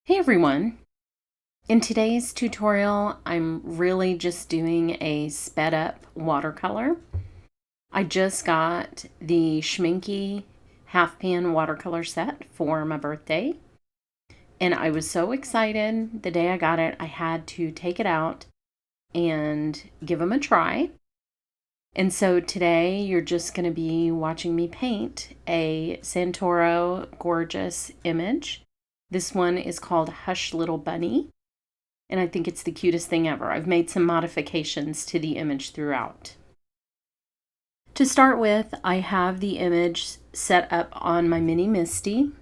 Hey everyone! In today's tutorial, I'm really just doing a sped up watercolor. I just got the Schminky half pan watercolor set for my birthday, and I was so excited the day I got it. I had to take it out and give them a try. And so today you're just going to be watching me paint a Santoro gorgeous image. This one is called Hush Little Bunny, and I think it's the cutest thing ever. I've made some modifications to the image throughout. To start with, I have the image set up on my mini Misty.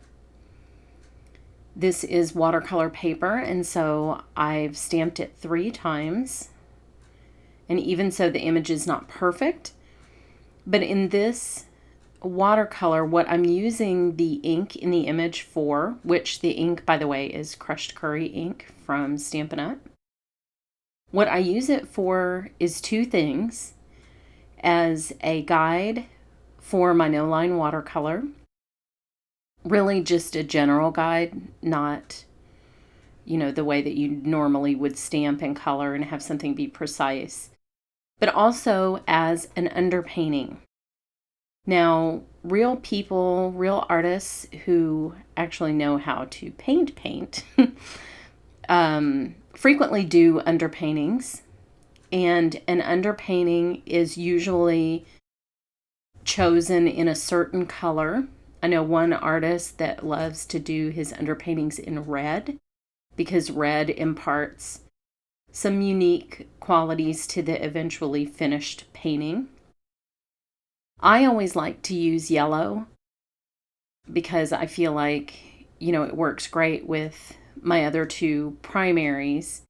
This is watercolor paper, and so I've stamped it 3 times. And even so, the image is not perfect. But in this watercolor, what I'm using the ink in the image for, which the ink, by the way, is crushed curry ink from Stampin' Up. What I use it for is 2 things: as a guide for my no-line watercolor, really just a general guide, not, the way that you normally would stamp and color and have something be precise, but also as an underpainting. Now, real people, real artists who actually know how to paint, frequently do underpaintings. And an underpainting is usually chosen in a certain color. I know one artist that loves to do his underpaintings in red because red imparts some unique qualities to the eventually finished painting. I always like to use yellow because I feel like, it works great with my other 2 primaries,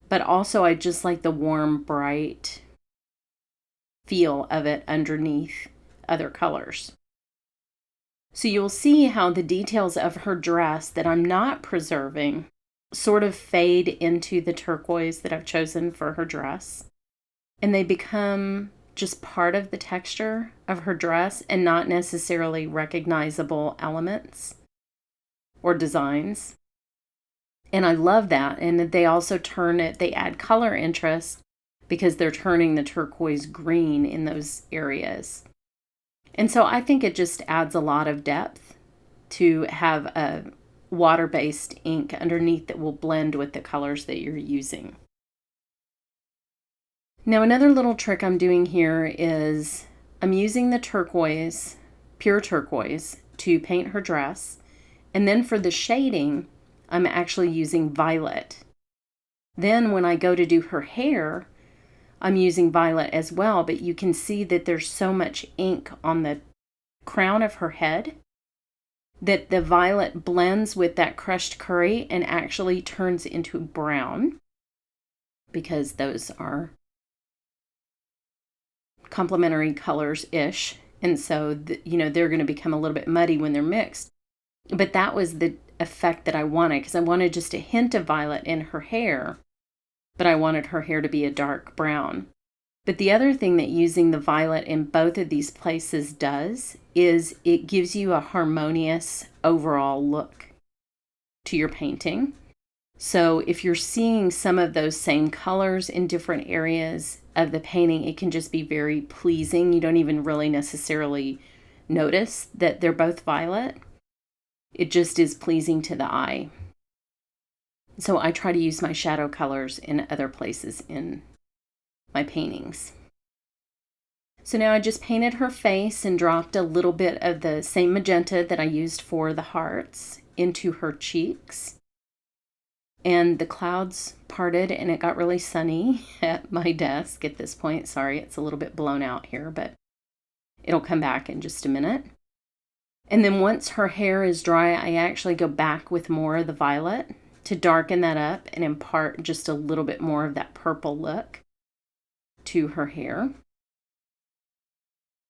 but also I just like the warm, bright feel of it underneath other colors. So you'll see how the details of her dress that I'm not preserving sort of fade into the turquoise that I've chosen for her dress, and they become just part of the texture of her dress and not necessarily recognizable elements or designs. And I love that. And they also they add color interest because they're turning the turquoise green in those areas. And so I think it just adds a lot of depth to have a water-based ink underneath that will blend with the colors that you're using. Now, another little trick I'm doing here is I'm using the turquoise, pure turquoise, to paint her dress. And then for the shading, I'm actually using violet. Then when I go to do her hair, I'm using violet as well, but you can see that there's so much ink on the crown of her head that the violet blends with that crushed curry and actually turns into brown, because those are complementary colors-ish. And so, they're going to become a little bit muddy when they're mixed. But that was the effect that I wanted, because I wanted just a hint of violet in her hair, but I wanted her hair to be a dark brown. But the other thing that using the violet in both of these places does is it gives you a harmonious overall look to your painting. So if you're seeing some of those same colors in different areas of the painting, it can just be very pleasing. You don't even really necessarily notice that they're both violet. It just is pleasing to the eye. So I try to use my shadow colors in other places in my paintings. So now I just painted her face and dropped a little bit of the same magenta that I used for the hearts into her cheeks. And the clouds parted and it got really sunny at my desk at this point. Sorry, it's a little bit blown out here, but it'll come back in just a minute. And then once her hair is dry, I actually go back with more of the violet to darken that up and impart just a little bit more of that purple look to her hair.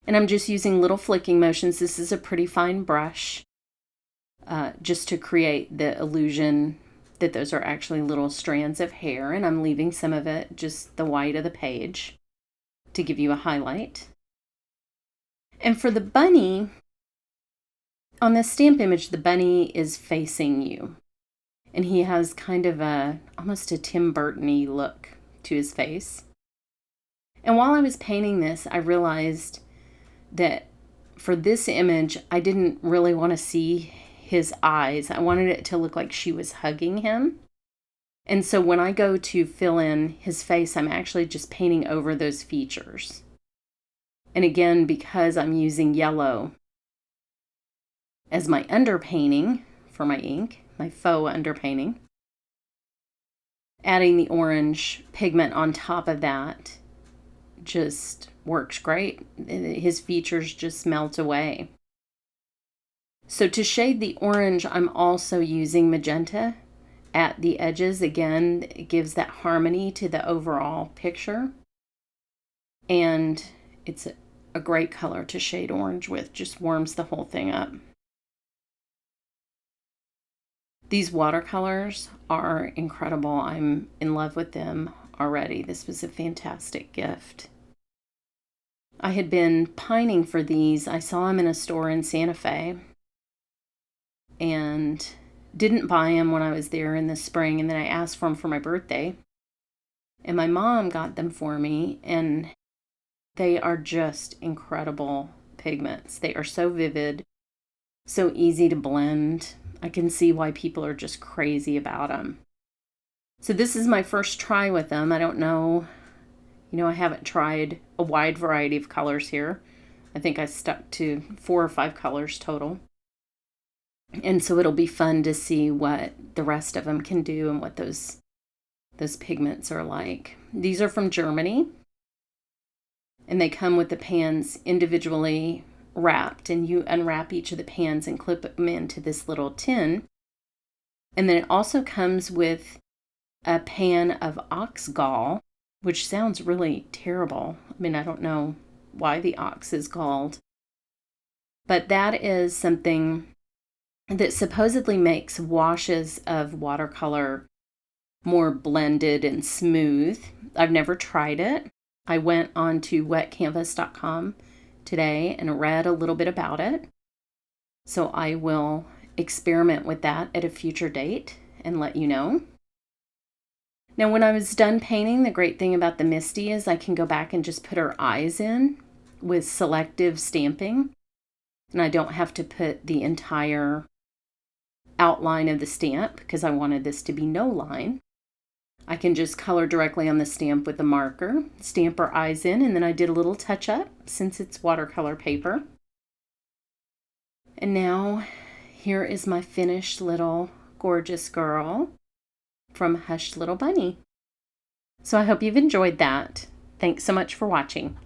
And I'm just using little flicking motions. This is a pretty fine brush, just to create the illusion that those are actually little strands of hair, and I'm leaving some of it just the white of the page to give you a highlight. And for the bunny, on this stamp image, the bunny is facing you. And he has kind of almost a Tim Burton-y look to his face. And while I was painting this, I realized that for this image, I didn't really want to see his eyes. I wanted it to look like she was hugging him. And so when I go to fill in his face, I'm actually just painting over those features. And again, because I'm using yellow as my underpainting for my ink, my faux underpainting, adding the orange pigment on top of that just works great. His features just melt away. So to shade the orange, I'm also using magenta at the edges. Again, it gives that harmony to the overall picture. And it's a great color to shade orange with, just warms the whole thing up. These watercolors are incredible. I'm in love with them already. This was a fantastic gift. I had been pining for these. I saw them in a store in Santa Fe and didn't buy them when I was there in the spring. And then I asked for them for my birthday. And my mom got them for me, and they are just incredible pigments. They are so vivid, so easy to blend. I can see why people are just crazy about them. So this is my first try with them. I don't know, I haven't tried a wide variety of colors here. I think I stuck to 4 or 5 colors total. And so it'll be fun to see what the rest of them can do and what those pigments are like. These are from Germany, and they come with the pans individually wrapped, and you unwrap each of the pans and clip them into this little tin. And then it also comes with a pan of ox gall, which sounds really terrible. I mean, I don't know why the ox is galled, but that is something that supposedly makes washes of watercolor more blended and smooth. I've never tried it. I went on to wetcanvas.com today and read a little bit about it. So I will experiment with that at a future date and let you know. Now, when I was done painting, the great thing about the Misty is I can go back and just put her eyes in with selective stamping. And I don't have to put the entire outline of the stamp because I wanted this to be no line. I can just color directly on the stamp with the marker, stamp her eyes in, and then I did a little touch up since it's watercolor paper. And now here is my finished little gorgeous girl from Hush Little Bunny. So I hope you've enjoyed that. Thanks so much for watching.